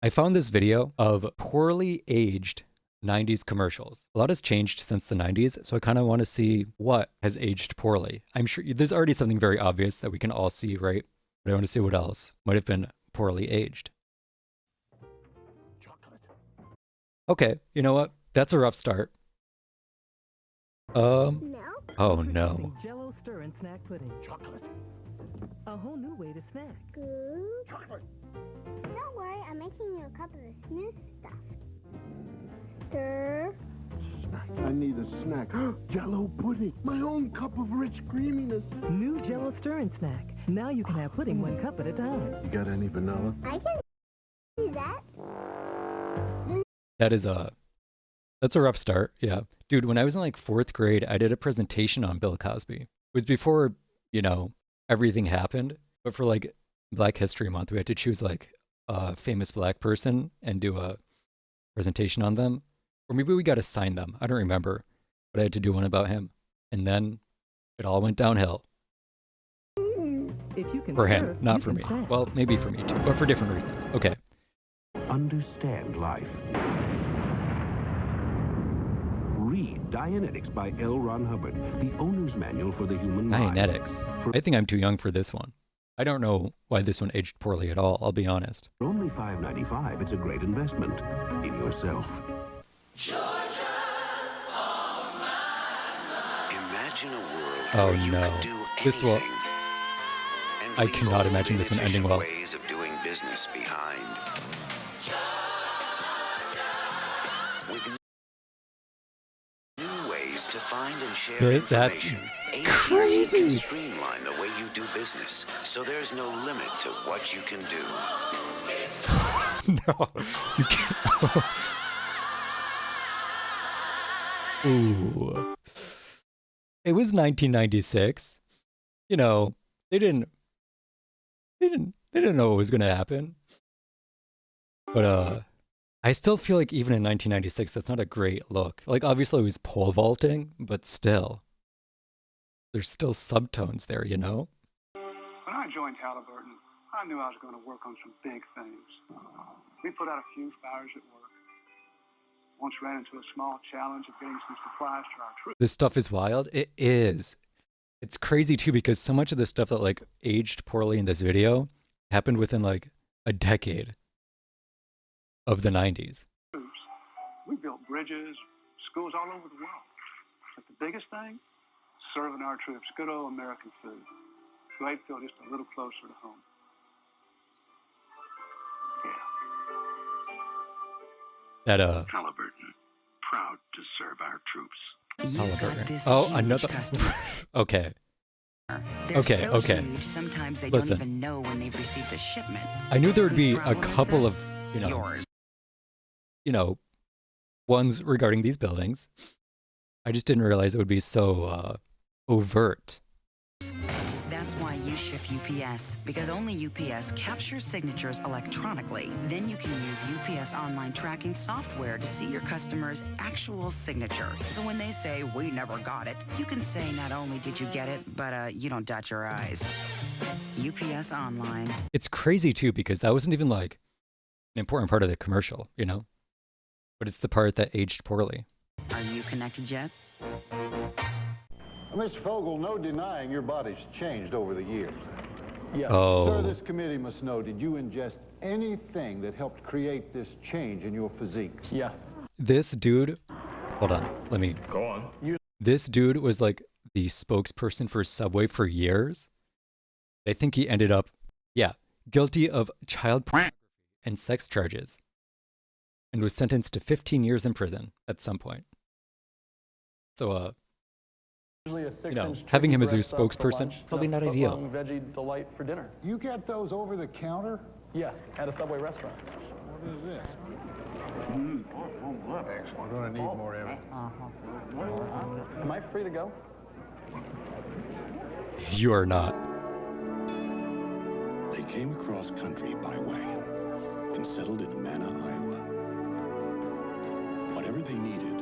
I found this video of poorly aged 90s commercials. A lot has changed since the 90s, so I kind of want to see what has aged poorly. I'm sure there's already something very obvious that we can all see, right? But I want to see what else might have been poorly aged. Okay, you know what? That's a rough start. Oh no. Jello stir and snack pudding. Chocolate. A whole new way to snack. Good. Chocolate. Don't worry, I'm making you a cup of the smooth stuff. Stir. I need a snack. Jello pudding. My own cup of rich creaminess. New Jello stir and snack. Now you can have pudding 1 cup at a time. You got any vanilla? I can do that. That's a rough start. Yeah. Dude, when I was in like 4th grade, I did a presentation on Bill Cosby. It was before, everything happened. But for like Black History Month, we had to choose like a famous black person and do a presentation on them. Or maybe we got to sign them. I don't remember. But I had to do one about him. And then it all went downhill. If you can For him, serve, not you for can me. snack. Well, maybe for me too, but for different reasons. Okay. Understand life. Read Dianetics by L. Ron Hubbard, the owner's manual for the human mind. Dianetics. I think I'm too young for this one. I don't know why this one aged poorly at all, I'll be honest. For only $5.95, it's a great investment in yourself. Imagine a world Oh, where you no. could do This will- anything and I leave cannot old imagine this one ending inefficient well. ways of doing business behind. With new ways to find and share That's information, AT&T crazy. can streamline the way you do business, so there's no limit to what you can do. No, you can't. Ooh. It was 1996. They didn't know what was going to happen. But I still feel like even in 1996 that's not a great look. Like obviously it was pole vaulting, but still there's still subtones there, When I joined Halliburton, I knew I was going to work on some big things. We put out a few fires at work. Once ran into a small challenge of getting some supplies to our troops. This stuff is wild. It is. It's crazy too because so much of the stuff that like aged poorly in this video happened within like a decade of the 90s. We built bridges, schools all over the world. But the biggest thing, serving our troops good old American food. So they'd feel just a little closer to home. That Halliburton, proud to serve our troops. Halliburton. Oh, another. Okay. Okay, so okay. Huge, sometimes they Listen. don't even know when they've received a shipment. I knew there would Whose be a problem is couple this? of, Yours. ones regarding these buildings. I just didn't realize it would be so overt. That's why you ship UPS, because only UPS captures signatures electronically. Then you can use UPS online tracking software to see your customer's actual signature. So when they say, "We never got it," you can say not only did you get it, but you don't dot your I's. UPS Online. It's crazy too because that wasn't even like an important part of the commercial, But it's the part that aged poorly. Are you connected yet? Mr. Fogel, no denying your body's changed over the years. Yes. Sir, Oh, this committee must know, did you ingest anything that helped create this change in your physique? Yes. this dude. Hold on, let me. Go on. This dude was like the spokesperson for Subway for years. I think he ended up, guilty of child pornography and sex charges, and was sentenced to 15 years in prison at some point. So, Usually a 6-inch having him as your turkey breast for spokesperson, lunch, probably and a not ideal. foot-long veggie delight for dinner. You get those over the counter? Yes, at a Subway restaurant. What is this? We're going to need more evidence. Am I free to go? you are not. They came across country by wagon and settled in Amana, Iowa. Whatever they needed,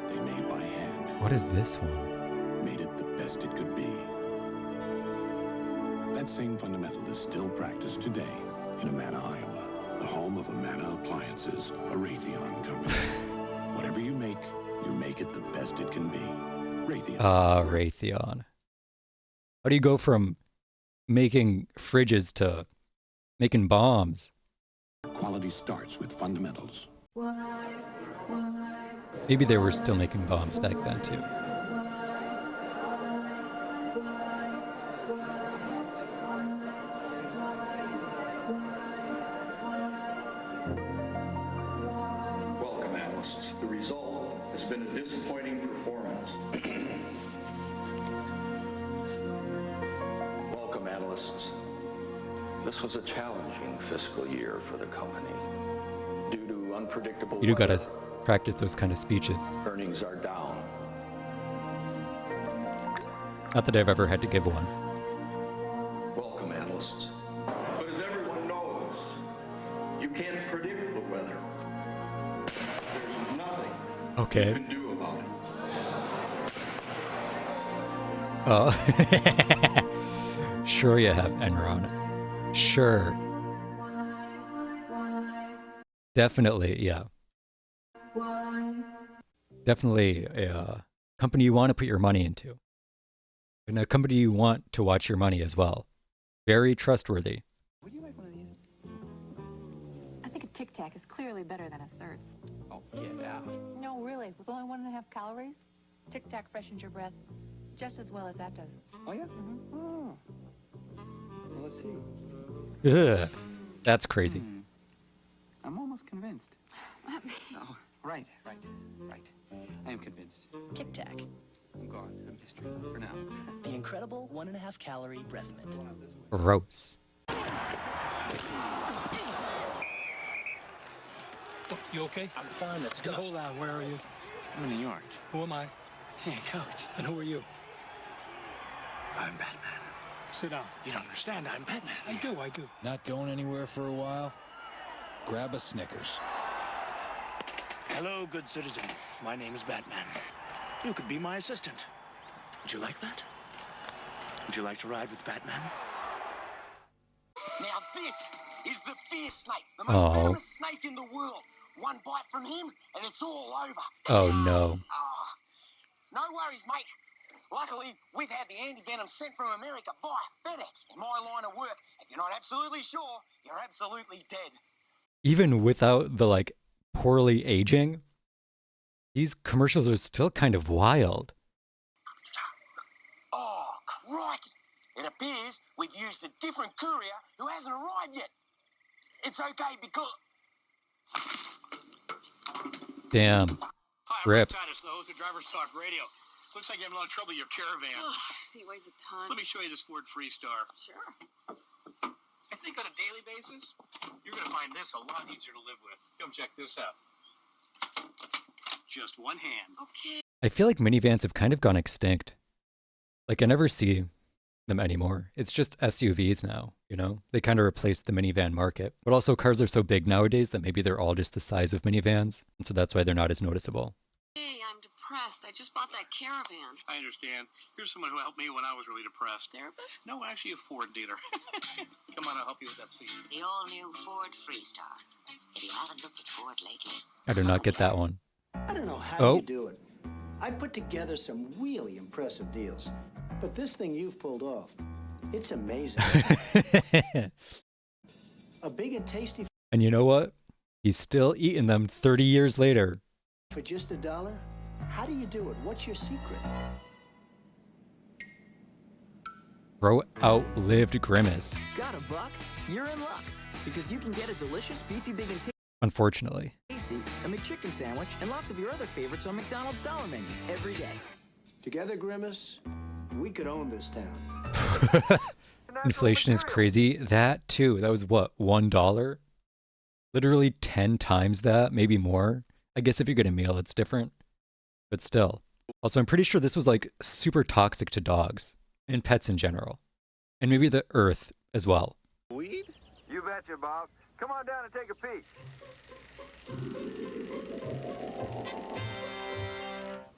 they made by hand. What is this one? Made it the best it could be. That same fundamental is still practiced today in Amana, Iowa. the home of Amana Appliances, a Raytheon company. Whatever you make it the best it can be. Raytheon. Raytheon. How do you go from making fridges to making bombs? Quality starts with fundamentals. Maybe they were still making bombs back then, too. Welcome, analysts. The result has been a disappointing performance. Welcome, analysts. This was a challenging fiscal year for the company. Due to unpredictable You do gotta weather, practice those kind of speeches. earnings are down. Not that I've ever had to give one. Welcome, analysts. But as everyone knows, you can't predict the weather. There's nothing you Okay. can do about it. Oh. Sure you have, Enron. Sure. Definitely, yeah. Definitely a company you want to put your money into. And a company you want to watch your money as well. Very trustworthy. Would you like one of these? I think a Tic Tac is clearly better than a Certs. Oh, get out. No, really. With only 1.5 calories, Tic Tac freshens your breath just as well as that does. Oh, yeah? Mm-hmm. Oh. Well, let's see. Ugh, that's crazy. I'm almost convinced. Oh, right. I am convinced. Tic Tac, I'm gone. I'm history. For now. the incredible 1.5 calorie breath mint. Gross. You okay? I'm fine, let's go. Hold on, where are you? I'm in New York. Who am I? Hey, Coach. And who are you? I'm Batman. Sit down. You don't understand. I'm Batman. I do. Not going anywhere for a while? Grab a Snickers. Hello, good citizen. My name is Batman. You could be my assistant. Would you like that? Would you like to ride with Batman? Now this is the fear snake, the most venomous snake in the world. One bite from him and it's all over. Oh no. No worries, mate. Luckily, we've had the anti-venom sent from America via FedEx. In my line of work, if you're not absolutely sure, you're absolutely dead. Even without the like poorly aging, these commercials are still kind of wild. Oh, crikey. It appears we've used a different courier who hasn't arrived yet. It's okay because... Damn. Hi, I'm Rip. Rick Titus, the host of Driver's Talk Radio. Looks like you're having a lot of trouble with your caravan. Oh, see, it weighs a ton. Let me show you this Ford Freestar. Sure. I think on a daily basis, you're going to find this a lot easier to live with. Come check this out. Just one hand. Okay. I feel like minivans have kind of gone extinct. Like I never see them anymore. It's just SUVs now, you know? They kind of replaced the minivan market. But also cars are so big nowadays that maybe they're all just the size of minivans. And so that's why they're not as noticeable. Hey, I'm depressed. I just bought that caravan. I understand. Here's someone who helped me when I was really depressed. Therapist? No, actually a Ford dealer. Come on, I'll help you with that seat. The all-new Ford Freestar. If you haven't looked at Ford lately. I do not get that one. I don't know how you do it. I put together some really impressive deals. But this thing you've pulled off, it's amazing. A big and tasty And you know what? He's still eating them 30 years later. for just $1? How do you do it? What's your secret? Bro outlived Grimace, Got a buck? You're in luck. Because you can get a delicious beefy big and unfortunately. tasty, a McChicken sandwich, and lots of your other favorites on McDonald's Dollar Menu every day. Together, Grimace, we could own this town. Inflation is crazy. That too. That was what, $1? Literally 10 times that, maybe more. I guess if you get a meal, it's different. But still. Also, I'm pretty sure this was like super toxic to dogs and pets in general. And maybe the earth as well. Weed? You betcha, Bob. Come on down and take a peek.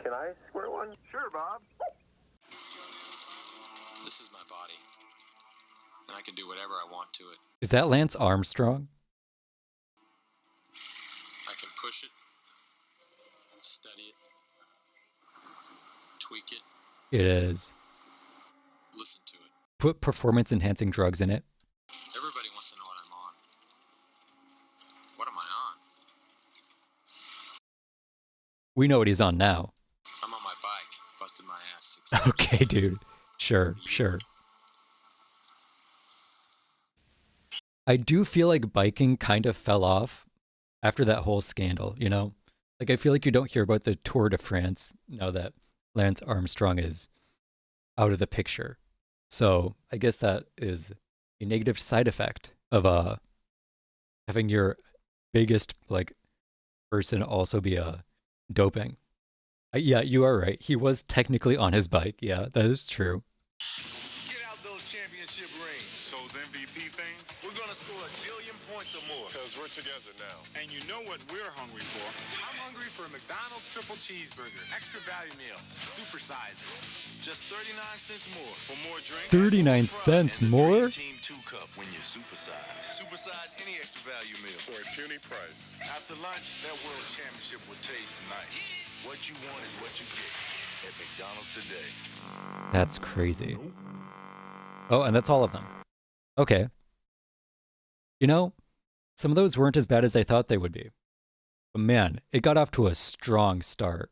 Can I squirt one? Sure, Bob. This is my body, and I can do whatever I want to it. Is that Lance Armstrong? can push it, study it, tweak it, It is. listen to it. Put performance enhancing drugs in it. Everybody wants to know what I'm on. What am I on? We know what he's on now. I'm on my bike, busted my ass 6 hours. Okay, dude. Sure. I do feel like biking kind of fell off after that whole scandal, you know? Like, I feel like you don't hear about the Tour de France now that Lance Armstrong is out of the picture. So I guess that is a negative side effect of having your biggest like person also be doping. Yeah, you are right. He was technically on his bike. Yeah, that is true. Get out those championship rings. Those MVP things. We're gonna score a jillion points or more. Because we're together now. And you know what we're hungry for? I'm hungry for a McDonald's triple cheeseburger. Extra value meal. Super size. Just 39 cents more. For more drinks. 39 cents more? Team 2 cup when you supersize. Supersize any extra value meal. For a puny price. After lunch, that world championship will taste nice. What you want is what you get at McDonald's today. That's crazy. Oh, and that's all of them. Okay. You know, some of those weren't as bad as I thought they would be. But man, it got off to a strong start.